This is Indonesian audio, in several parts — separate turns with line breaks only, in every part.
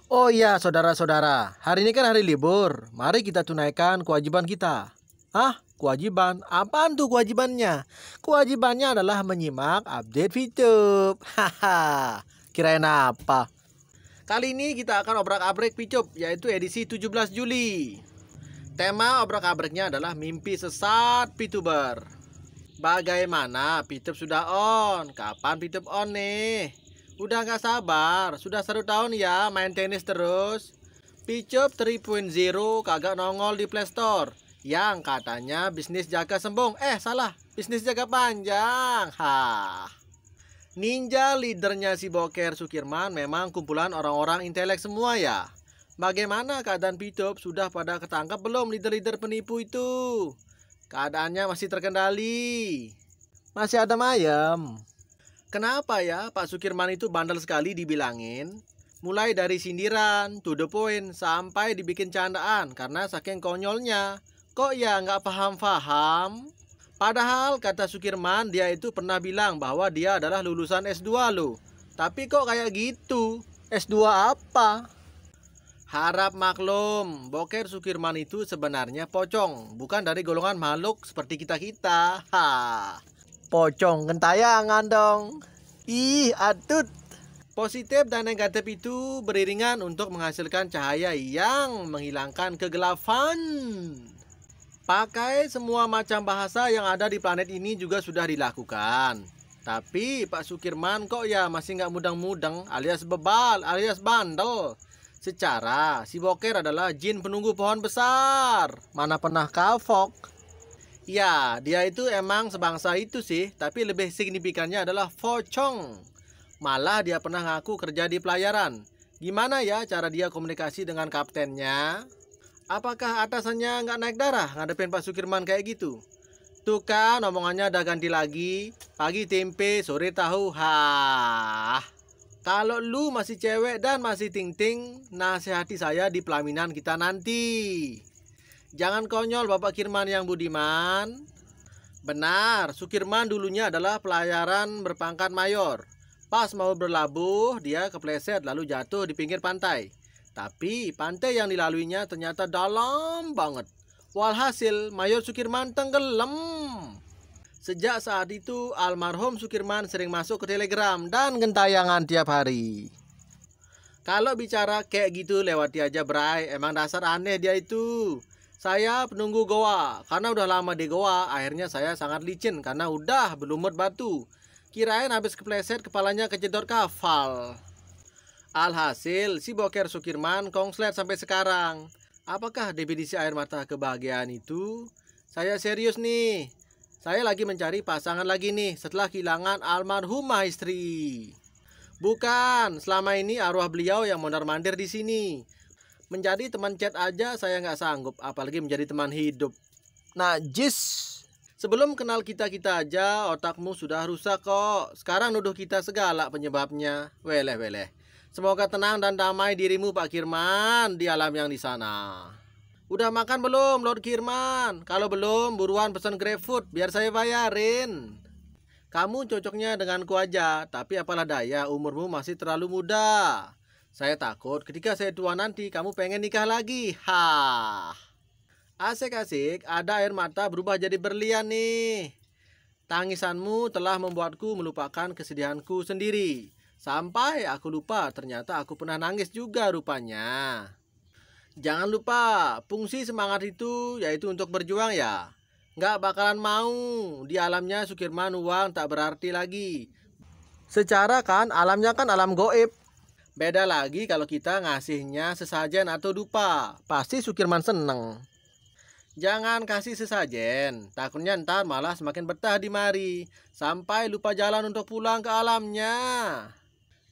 Oh iya, saudara-saudara, hari ini kan hari libur. Mari kita tunaikan kewajiban kita. Hah? Kewajiban? Apaan tuh kewajibannya? Kewajibannya adalah menyimak update VTube. Haha, kirain apa? Kali ini kita akan obrak-abrik VTube, yaitu edisi 17 Juli. Tema obrak-abriknya adalah mimpi sesat VTuber. Bagaimana? VTube sudah on. Kapan VTube on nih? Udah gak sabar. Sudah 1 tahun ya main tenis terus. VTube 3.0 kagak nongol di Play Store. Yang katanya bisnis jaga sembung. Salah. Bisnis jaga panjang. Hah. Ninja leadernya si Boker Sukirman memang kumpulan orang-orang intelek semua ya. Bagaimana keadaan VTube? Sudah pada ketangkap belum leader-leader penipu itu? Keadaannya masih terkendali. Masih ada ayam. Kenapa ya Pak Sukirman itu bandel sekali dibilangin? Mulai dari sindiran, to the point, sampai dibikin candaan karena saking konyolnya. Kok ya nggak paham-paham? Padahal kata Sukirman dia itu pernah bilang bahwa dia adalah lulusan S2 loh. Tapi kok kayak gitu? S2 apa? Harap maklum, Boker Sukirman itu sebenarnya pocong, bukan dari golongan makhluk seperti kita-kita. Ha. Pocong gentayangan dong. Ih, atut. Positif dan negatif itu beriringan untuk menghasilkan cahaya yang menghilangkan kegelapan. Pakai semua macam bahasa yang ada di planet ini juga sudah dilakukan. Tapi Pak Sukirman kok ya masih nggak mudeng-mudeng alias bebal alias bandel. Secara si Boker adalah jin penunggu pohon besar. Mana pernah kapok. Ya, dia itu emang sebangsa itu sih, tapi lebih signifikannya adalah pocong. Malah dia pernah ngaku kerja di pelayaran. Gimana ya cara dia komunikasi dengan kaptennya? Apakah atasannya nggak naik darah ngadepin Pak Sukirman kayak gitu? Tuh kan omongannya udah ganti lagi. Pagi tempe, sore tahu. Hah. Kalau lu masih cewek dan masih ting-ting, nasihati saya di pelaminan kita nanti. Jangan konyol Bapak Kirman yang budiman. Benar, Sukirman dulunya adalah pelayaran berpangkat mayor. Pas mau berlabuh, dia kepleset lalu jatuh di pinggir pantai. Tapi pantai yang dilaluinya ternyata dalam banget. Walhasil, Mayor Sukirman tenggelam. Sejak saat itu, almarhum Sukirman sering masuk ke Telegram dan gentayangan tiap hari. Kalau bicara kayak gitu lewati aja bray, emang dasar aneh dia itu. Saya penunggu goa, karena udah lama di goa, akhirnya saya sangat licin karena udah berlumut batu. Kirain habis kepleset kepalanya kejedot kafal. Alhasil, si Boker Sukirman kongslet sampai sekarang. Apakah definisi air mata kebahagiaan itu? Saya serius nih. Saya lagi mencari pasangan lagi nih setelah kehilangan almarhumah istri. Bukan, selama ini arwah beliau yang mondar-mandir di sini. Menjadi teman chat aja saya nggak sanggup, apalagi menjadi teman hidup. Najis. Sebelum kenal kita-kita aja, otakmu sudah rusak kok. Sekarang nuduh kita segala penyebabnya. Weleh. Semoga tenang dan damai dirimu Pak Kirman di alam yang di sana. Udah makan belum Lord Kirman? Kalau belum, buruan pesan GrabFood biar saya bayarin. Kamu cocoknya denganku aja, tapi apalah daya umurmu masih terlalu muda. Saya takut ketika saya tua nanti kamu pengen nikah lagi. Hah. Asik-asik, ada air mata berubah jadi berlian nih. Tangisanmu telah membuatku melupakan kesedihanku sendiri. Sampai aku lupa ternyata aku pernah nangis juga rupanya. Jangan lupa, fungsi semangat itu yaitu untuk berjuang ya. Nggak bakalan mau, di alamnya Sukirman uang tak berarti lagi. Secara kan alamnya kan alam goib. Beda lagi kalau kita ngasihnya sesajen atau dupa. Pasti Sukirman seneng. Jangan kasih sesajen, takutnya ntar malah semakin betah di mari. Sampai lupa jalan untuk pulang ke alamnya.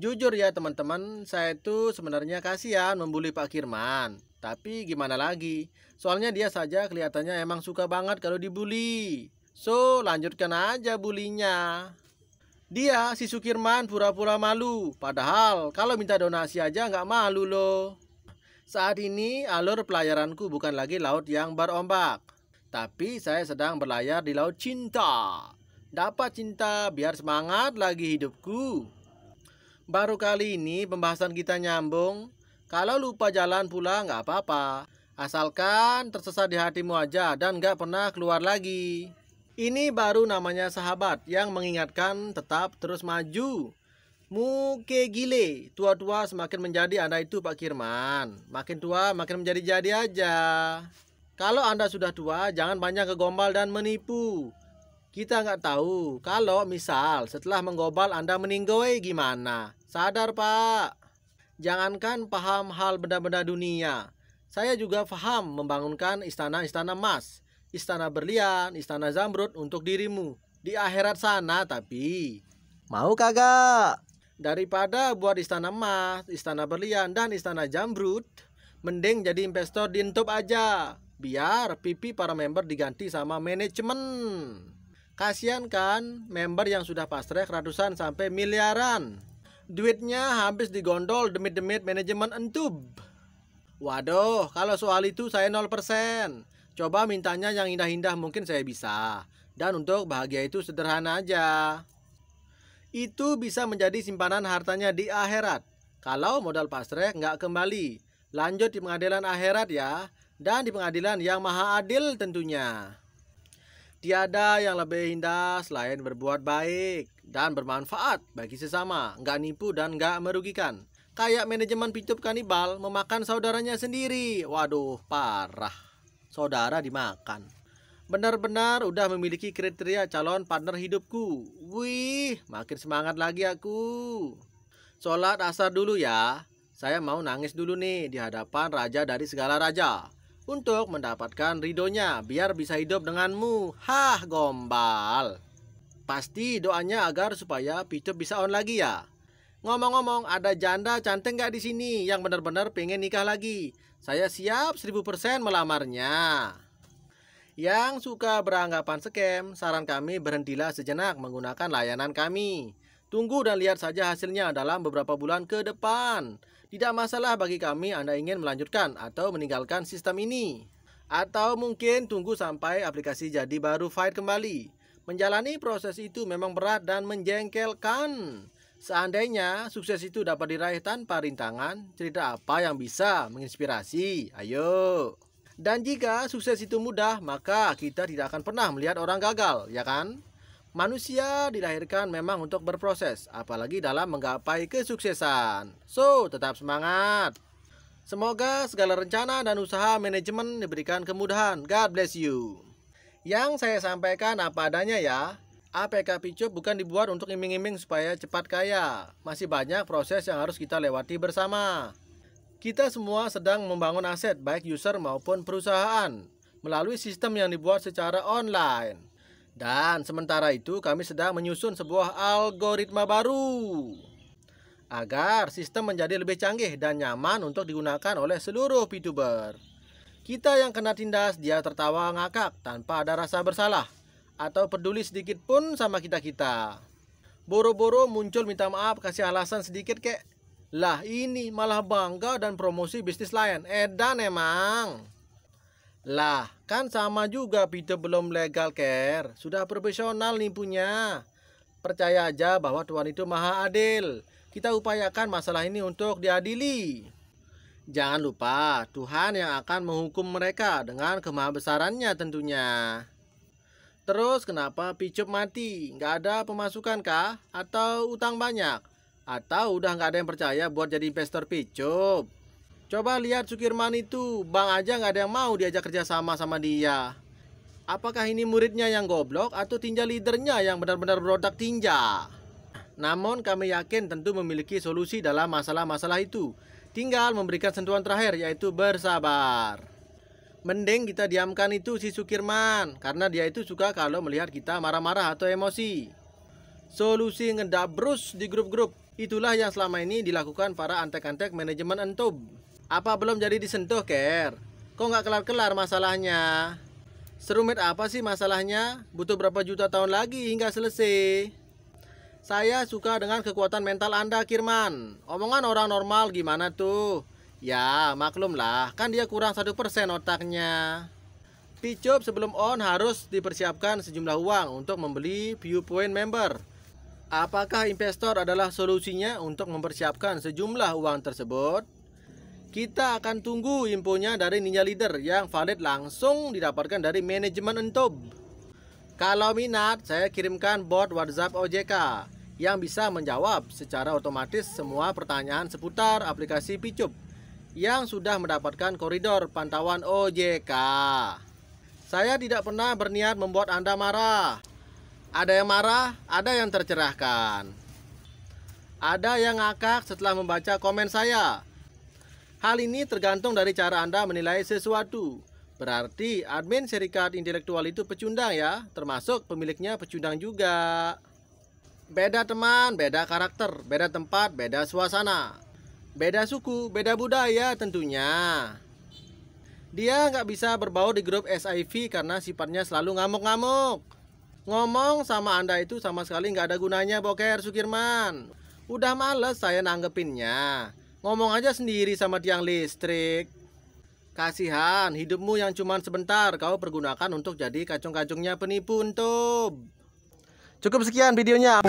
Jujur ya teman-teman, saya itu sebenarnya kasihan membuli Pak Kirman. Tapi gimana lagi, soalnya dia saja kelihatannya emang suka banget kalau dibully. So, lanjutkan aja bulinya. Dia, si Sukirman pura-pura malu. Padahal kalau minta donasi aja nggak malu loh. Saat ini alur pelayaranku bukan lagi laut yang berombak. Tapi saya sedang berlayar di laut cinta. Dapat cinta biar semangat lagi hidupku. Baru kali ini pembahasan kita nyambung. Kalau lupa jalan pula nggak apa-apa. Asalkan tersesat di hatimu aja dan nggak pernah keluar lagi. Ini baru namanya sahabat yang mengingatkan tetap terus maju. Muke gile, tua-tua semakin menjadi Anda itu Pak Kirman. Makin tua makin menjadi-jadi aja. Kalau Anda sudah tua, jangan banyak kegombal dan menipu. Kita nggak tahu kalau misal setelah menggobal Anda meninggoy gimana. Sadar Pak. Jangankan paham hal benda-benda dunia. Saya juga paham membangunkan istana-istana emas, istana berlian, istana zamrud untuk dirimu. Di akhirat sana tapi. Mau kagak? Daripada buat istana emas, istana berlian, dan istana zamrud, mending jadi investor di Entop aja. Biar pipi para member diganti sama manajemen. Kasian kan member yang sudah pastrek ratusan sampai miliaran. Duitnya habis digondol demit-demit manajemen Entub. Waduh, kalau soal itu saya 0%. Coba mintanya yang indah-indah mungkin saya bisa. Dan untuk bahagia itu sederhana aja. Itu bisa menjadi simpanan hartanya di akhirat. Kalau modal pastrek nggak kembali. Lanjut di pengadilan akhirat ya. Dan di pengadilan yang maha adil tentunya. Tiada yang lebih indah selain berbuat baik dan bermanfaat bagi sesama. Nggak nipu dan nggak merugikan. Kayak manajemen Pitup kanibal memakan saudaranya sendiri. Waduh, parah. Saudara dimakan. Benar-benar udah memiliki kriteria calon partner hidupku. Wih, makin semangat lagi aku. Sholat asar dulu ya. Saya mau nangis dulu nih di hadapan raja dari segala raja. Untuk mendapatkan ridhonya biar bisa hidup denganmu. Hah, gombal. Pasti doanya agar supaya Pitup bisa on lagi ya. Ngomong-ngomong, ada janda cantik nggak di sini yang benar-benar pengen nikah lagi? Saya siap 1000% melamarnya. Yang suka beranggapan scam, saran kami berhentilah sejenak menggunakan layanan kami. Tunggu dan lihat saja hasilnya dalam beberapa bulan ke depan. Tidak masalah bagi kami Anda ingin melanjutkan atau meninggalkan sistem ini. Atau mungkin tunggu sampai aplikasi jadi baru fight kembali. Menjalani proses itu memang berat dan menjengkelkan. Seandainya sukses itu dapat diraih tanpa rintangan, cerita apa yang bisa menginspirasi? Ayo. Dan jika sukses itu mudah, maka kita tidak akan pernah melihat orang gagal, ya kan? Manusia dilahirkan memang untuk berproses, apalagi dalam menggapai kesuksesan. So, tetap semangat. Semoga segala rencana dan usaha manajemen diberikan kemudahan. God bless you. Yang saya sampaikan apa adanya ya. APK Pitup bukan dibuat untuk iming-iming supaya cepat kaya. Masih banyak proses yang harus kita lewati bersama. Kita semua sedang membangun aset baik user maupun perusahaan melalui sistem yang dibuat secara online. Dan sementara itu kami sedang menyusun sebuah algoritma baru agar sistem menjadi lebih canggih dan nyaman untuk digunakan oleh seluruh Pituber. Kita yang kena tindas dia tertawa ngakak tanpa ada rasa bersalah atau peduli sedikit pun sama kita-kita. Boro-boro muncul minta maaf kasih alasan sedikit kek. Lah ini malah bangga dan promosi bisnis lain. Edan emang. Lah kan sama juga Pitup belum legal care. Sudah profesional nipunya. Percaya aja bahwa Tuhan itu maha adil. Kita upayakan masalah ini untuk diadili. Jangan lupa Tuhan yang akan menghukum mereka dengan kemahabesarannya tentunya. Terus kenapa Pitup mati? Nggak ada pemasukan kah? Atau utang banyak? Atau udah nggak ada yang percaya buat jadi investor Pitup? Coba lihat Sukirman itu, bang aja nggak ada yang mau diajak kerja sama dia. Apakah ini muridnya yang goblok atau tinja leadernya yang benar-benar berotak tinja? Namun kami yakin tentu memiliki solusi dalam masalah-masalah itu. Tinggal memberikan sentuhan terakhir yaitu bersabar. Mending kita diamkan itu si Sukirman, karena dia itu suka kalau melihat kita marah-marah atau emosi. Solusi ngedabrus di grup-grup. Itulah yang selama ini dilakukan para antek-antek manajemen Entub. Apa belum jadi disentuh, Ker? Kok nggak kelar-kelar masalahnya? Serumit apa sih masalahnya? Butuh berapa juta tahun lagi hingga selesai? Saya suka dengan kekuatan mental Anda, Kirman. Omongan orang normal gimana tuh? Ya, maklum lah. Kan dia kurang 1% otaknya. Pitup sebelum on harus dipersiapkan sejumlah uang untuk membeli viewpoint member. Apakah investor adalah solusinya untuk mempersiapkan sejumlah uang tersebut? Kita akan tunggu infonya dari Ninja Leader yang valid langsung didapatkan dari manajemen Entob. Kalau minat, saya kirimkan bot WhatsApp OJK yang bisa menjawab secara otomatis semua pertanyaan seputar aplikasi Picup yang sudah mendapatkan koridor pantauan OJK. Saya tidak pernah berniat membuat Anda marah. Ada yang marah, ada yang tercerahkan. Ada yang ngakak setelah membaca komen saya. Hal ini tergantung dari cara Anda menilai sesuatu. Berarti admin serikat intelektual itu pecundang ya, termasuk pemiliknya pecundang juga. Beda teman, beda karakter, beda tempat, beda suasana. Beda suku, beda budaya tentunya. Dia nggak bisa berbau di grup SIV karena sifatnya selalu ngamuk-ngamuk. Ngomong sama Anda itu sama sekali nggak ada gunanya, Boker Sukirman. Udah males saya nanggepinnya. Ngomong aja sendiri sama tiang listrik. Kasihan, hidupmu yang cuma sebentar kau pergunakan untuk jadi kacung-kacungnya penipu Entob. Cukup sekian videonya.